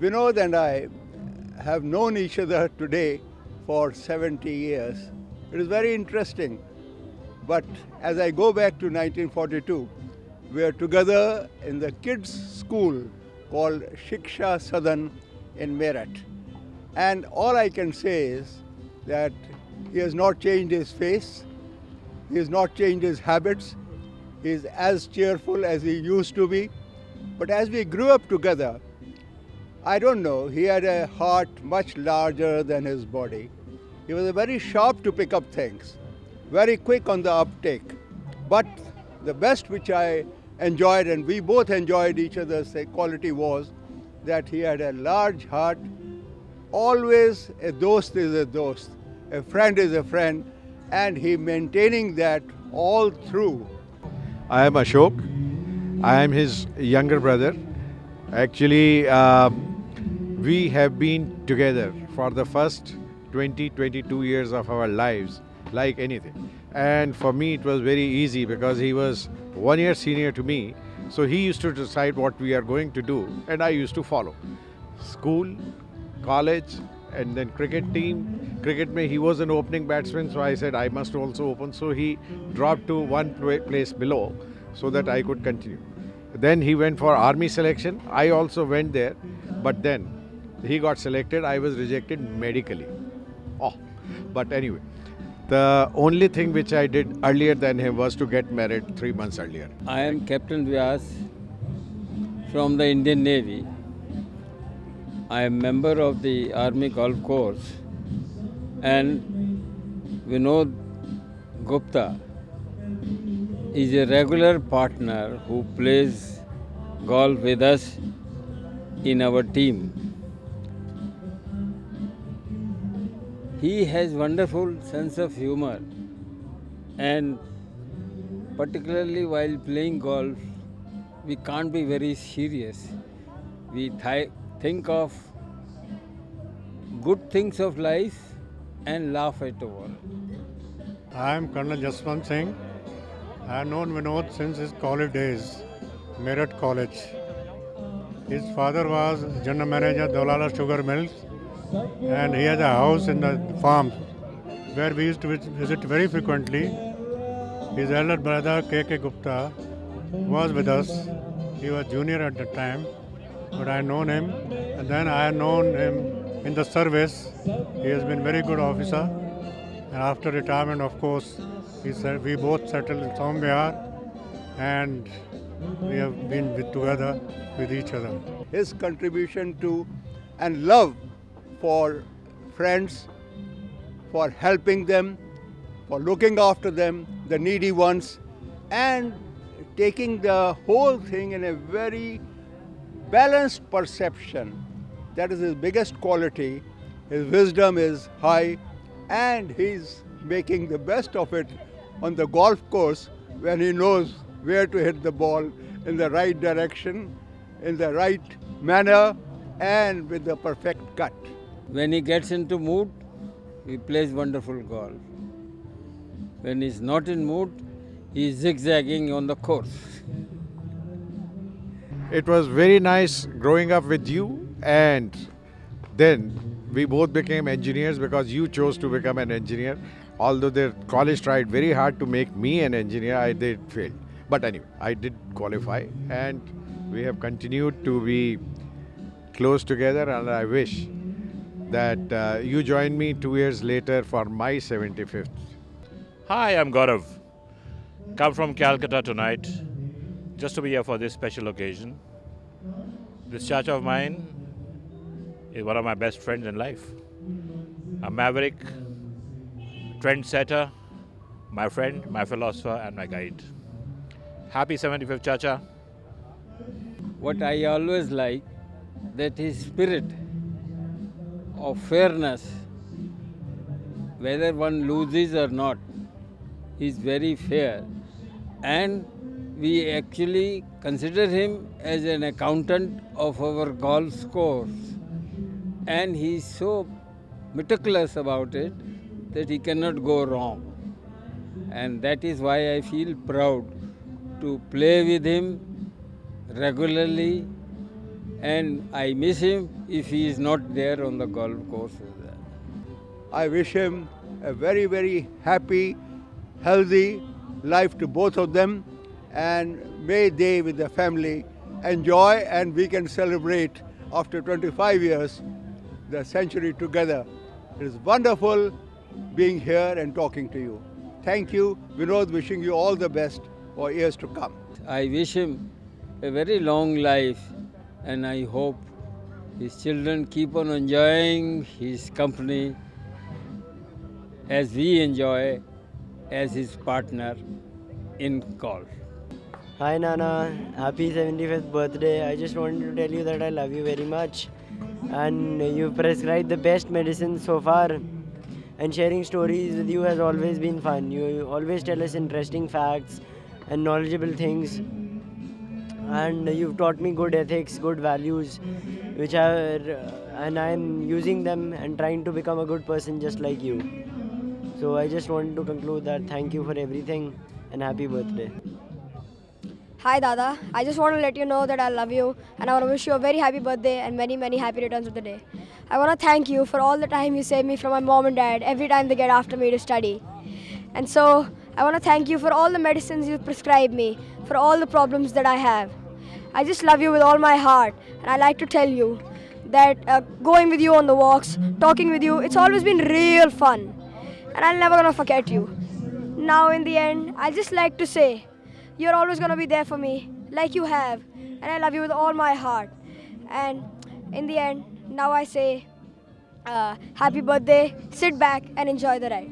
Vinod and I have known each other today for 70 years. It is very interesting. But as I go back to 1942, we are together in the kids' school called Shiksha Sadan in Meerut. And all I can say is that he has not changed his face, he has not changed his habits, he is as cheerful as he used to be. But as we grew up together, I don't know, he had a heart much larger than his body. He was very sharp to pick up things, very quick on the uptake. But the best which I enjoyed, and we both enjoyed each other's quality, was that he had a large heart. Always a dost is a dost, a friend is a friend, and he maintaining that all through. I am Ashok. I am his younger brother. Actually, we have been together for the first 22 years of our lives, like anything. And for me, it was very easy because he was 1 year senior to me. So he used to decide what we are going to do, and I used to follow. School, college, and then cricket team. Cricket, he was an opening batsman, so I said I must also open. So he dropped to one place below so that I could continue. Then he went for army selection. I also went there, but then he got selected. I was rejected medically. But anyway, the only thing which I did earlier than him was to get married 3 months earlier. I am Captain Vyas from the Indian Navy. I am member of the Army Golf Course, and Vinod Gupta is a regular partner who plays golf with us in our team. He has wonderful sense of humor, and particularly while playing golf, we can't be very serious. We think of good things of life and laugh at all. I am Colonel Jaswant Singh. I have known Vinod since his college days, Meerut College. His father was General Manager Dholala Sugar Mills, and he has a house in the farm where we used to visit very frequently. His elder brother K.K. Gupta was with us. He was junior at the time, but I known him, and then I had known him in the service. He has been very good officer, and after retirement, of course, we both settled in Sombihar, and we have been together with each other. His contribution to and love for friends, for helping them, for looking after them, the needy ones, and taking the whole thing in a very balanced perception. That is his biggest quality. His wisdom is high, and he's making the best of it on the golf course when he knows where to hit the ball in the right direction, in the right manner, and with the perfect cut. When he gets into mood, he plays wonderful golf. When he's not in mood, he's zigzagging on the course. It was very nice growing up with you, and then we both became engineers because you chose to become an engineer. Although the college tried very hard to make me an engineer, I did fail. But anyway, I did qualify, and we have continued to be close together, and I wish that you join me 2 years later for my 75th. Hi, I'm Gaurav. Come from Calcutta tonight, just to be here for this special occasion. This chacha of mine is one of my best friends in life. A maverick, trendsetter, my friend, my philosopher, and my guide. Happy 75th chacha. What I always like, that his spirit of fairness, whether one loses or not, is very fair, and we actually consider him as an accountant of our golf scores, and he is so meticulous about it that he cannot go wrong, and that is why I feel proud to play with him regularly and I miss him if he is not there on the golf course. I wish him a very, very happy, healthy life to both of them, and may they with the family enjoy and we can celebrate after 25 years the century together. It is wonderful being here and talking to you. Thank you, Vinod, wishing you all the best for years to come. I wish him a very long life, and I hope his children keep on enjoying his company as we enjoy as his partner in golf. Hi Nana, happy 75th birthday. I just wanted to tell you that I love you very much. And you've prescribed the best medicine so far. And sharing stories with you has always been fun. You always tell us interesting facts and knowledgeable things. And you've taught me good ethics, good values, and I'm using them and trying to become a good person just like you. So I just wanted to conclude that thank you for everything and happy birthday. Hi Dada, I just want to let you know that I love you and I want to wish you a very happy birthday and many, many happy returns of the day. I want to thank you for all the time you save me from my mom and dad every time they get after me to study. And so I want to thank you for all the medicines you prescribe me, for all the problems that I have. I just love you with all my heart, and I like to tell you that going with you on the walks, talking with you, it's always been real fun. And I'm never going to forget you. Now in the end, I just like to say, you're always going to be there for me, like you have. And I love you with all my heart. And in the end, now I say, happy birthday, sit back and enjoy the ride.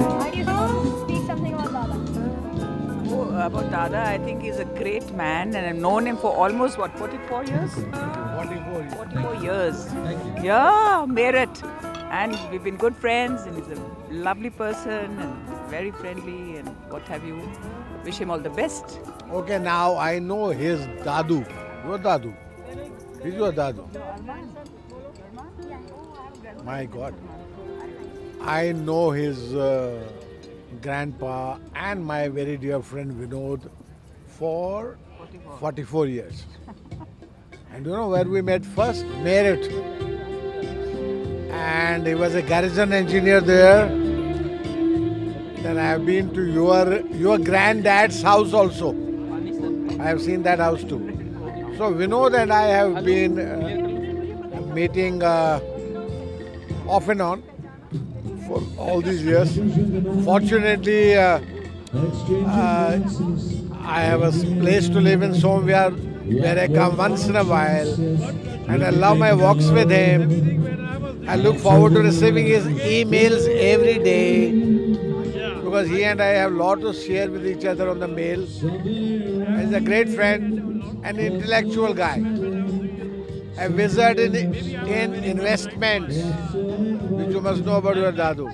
Why do you speak something about Dada? Oh, about Dada, I think he's a great man and I've known him for almost, 44 years? 44 years. Yeah, Merit. And we've been good friends and he's a lovely person and very friendly and what have you. Wish him all the best. Okay, now I know his Dadu. Your Dadu. He's your Dadu. My God. I know his grandpa and my very dear friend Vinod for 44 years. And you know where we met first? Merit. And he was a garrison engineer there. Then I have been to your granddad's house also. I have seen that house too. So Vinod and I have been meeting off and on for all these years. Fortunately, I have a place to live in somewhere where I come once in a while, and I love my walks with him. I look forward to receiving his emails every day because he and I have a lot to share with each other on the mail. He's a great friend, an intellectual guy, a wizard in investments, which you must know about your Dadu.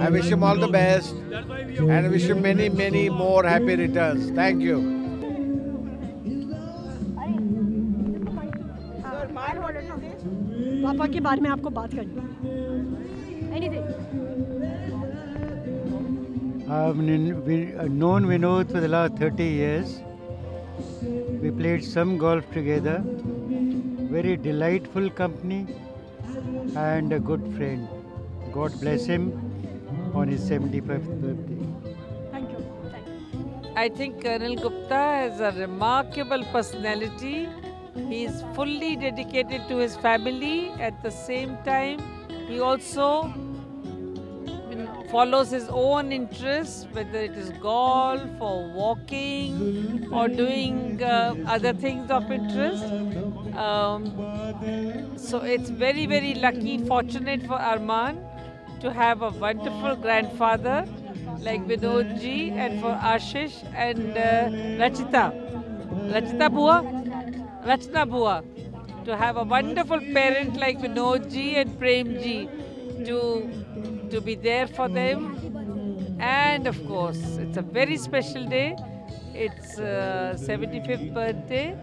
I wish him all the best and I wish him many, many more happy returns. Thank you. पापा के बारे में आपको बात करनी I've known Vinod for the last 30 years. We played some golf together. Very delightful company and a good friend. God bless him on his 75th birthday. Thank you. I think Colonel Gupta is a remarkable personality. He is fully dedicated to his family. At the same time, he also follows his own interests, whether it is golf or walking or doing other things of interest. So it's very, very lucky, fortunate for Arman to have a wonderful grandfather like Vinod ji, and for Ashish and Rachna Bua, to have a wonderful parent like Vinod ji and Prem ji to be there for them. And of course, it's a very special day. It's 75th birthday.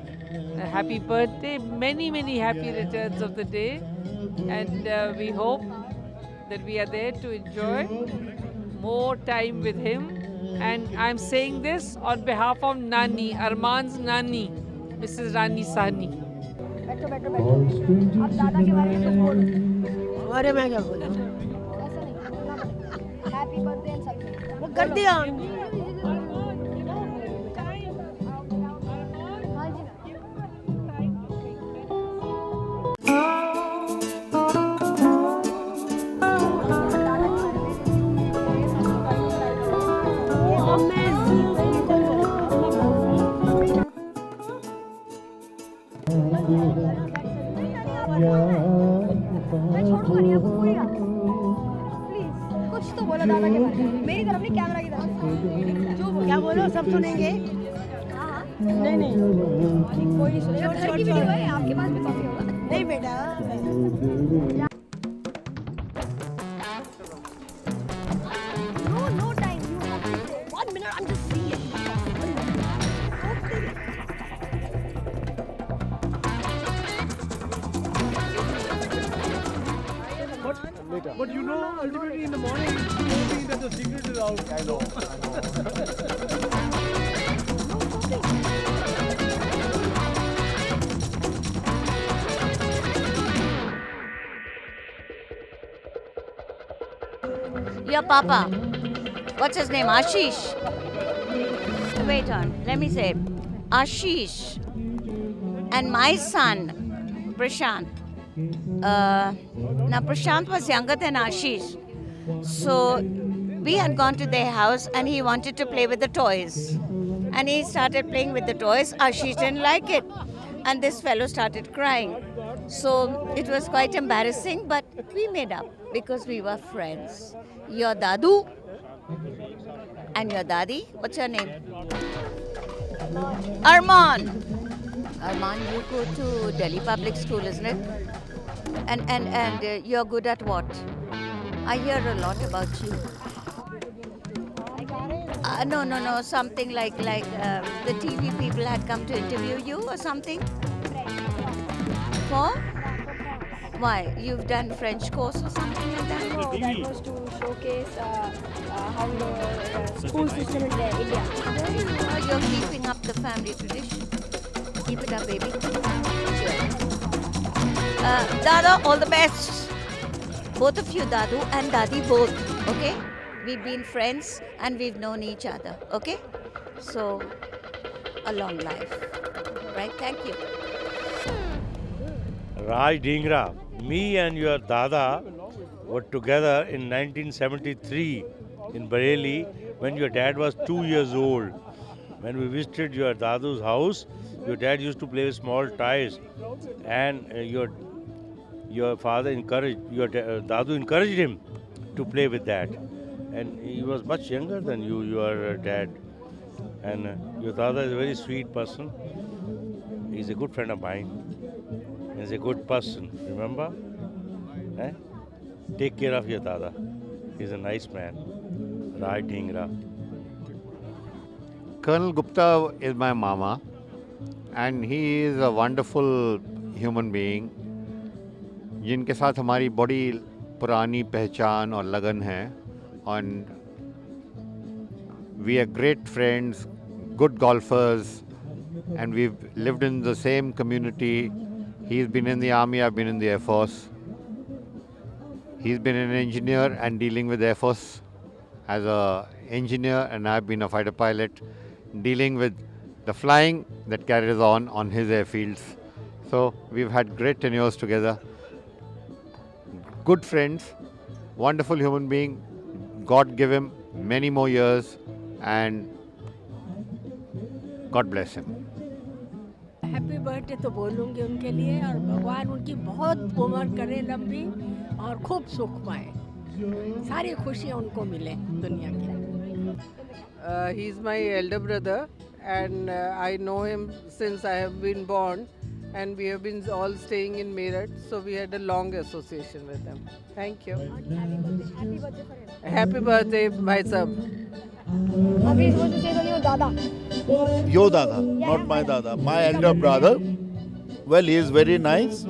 A happy birthday. Many, many happy returns of the day. And we hope that we are there to enjoy. more time with him. And I'm saying this on behalf of Nani, Arman's Nani, Mrs. Rani Sahni. बैठो बैठो बैठो आप दादा के बारे में कुछ बोलो हमारे में क्या बोला ऐसा नहीं हैप्पी बर्थडे एंड समथिंग वो कर दिया हाँ जी मैं छोड़ दूंगा नहीं आपको पूरी रात प्लीज कुछ तो बोलो दादा के बारे में मेरी तरफ नहीं कैमरा की तरफ जो क्या बोलो सब सुनेंगे हाँ नहीं नहीं कोई नहीं सुनेगा घर की वीडियो है आपके पास भी कॉपी होगा नहीं बेटा no time you have to say 1 minute I'm just seeing But you know, ultimately in the morning, you told me that the secret is out. I know. Your papa, what's his name? Ashish. Wait on, let me say. Ashish and my son, Prashant. Now Prashant was younger than Ashish. So we had gone to their house and he wanted to play with the toys. And he started playing with the toys. Ashish didn't like it. And this fellow started crying. So it was quite embarrassing, but we made up because we were friends. Your Dadu and your Dadi, what's your name? Arman. Arman, you go to Delhi Public School, isn't it? And you're good at what? I hear a lot about you. No. Something like the TV people had come to interview you or something. For? Why? You've done French course or something like that? no that was to showcase how the school system in India You're keeping up the family tradition. Keep it up, baby. Sure. Dada, all the best. Both of you, Dadu and Dadi, both. Okay? We've been friends and we've known each other. Okay? So, a long life. Right? Thank you. Raj Dhingra, me and your Dada were together in 1973 in Bareilly when your dad was 2 years old. When we visited your Dadu's house, your dad used to play with small toys, and your father encouraged, Dadu encouraged him to play with that. And he was much younger than you, your dad. And your Dada is a very sweet person. He's a good friend of mine. He's a good person, remember? Eh? Take care of your Dada. He's a nice man. Raj Dhingra. Colonel Gupta is my mama, and he is a wonderful human being जिनके साथ हमारी बड़ी पुरानी पहचान और लगन है. And we are great friends, good golfers, and we've lived in the same community. He's been in the army, I've been in the Air Force. He's been an engineer and dealing with Air Force as an engineer, and I've been a fighter pilot dealing with the flying that carries on his airfields. So we've had great tenures together. Good friends, wonderful human being. God give him many more years and God bless him. Happy birthday तो बोलूँगी उनके लिए, और भगवान उनकी बहुत उम्र करे लंबी और खूब सुख पाए, सारी खुशियाँ उनको मिले दुनिया की. He is my elder brother, and I know him since I have been born, and we have been all staying in Meerut, so we had a long association with him. Thank you. happy birthday for him. Happy birthday, bhai sahab. Abhi is supposed to say the name Dada. Your Dada, not my Dada. My elder brother. Well, he is very nice.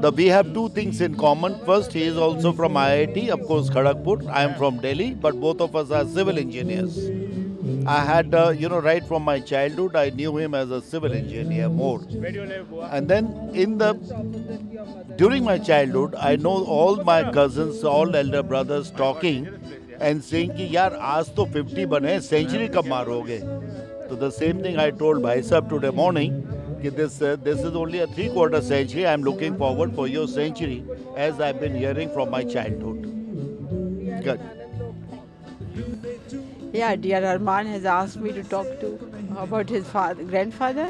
We have two things in common. First, he is also from IIT, of course, Kharagpur. I am from Delhi, but both of us are civil engineers. I had, right from my childhood, I knew him as a civil engineer more. And then during my childhood, I know all my cousins, all elder brothers talking and saying कि यार आज तो 50 बने, century कब मारोगे? So the same thing I told Bhai Sahab today morning. This is only a 3/4 century. I am looking forward for your century, as I've been hearing from my childhood. Good. Yeah, dear Arman has asked me to talk about his grandfather.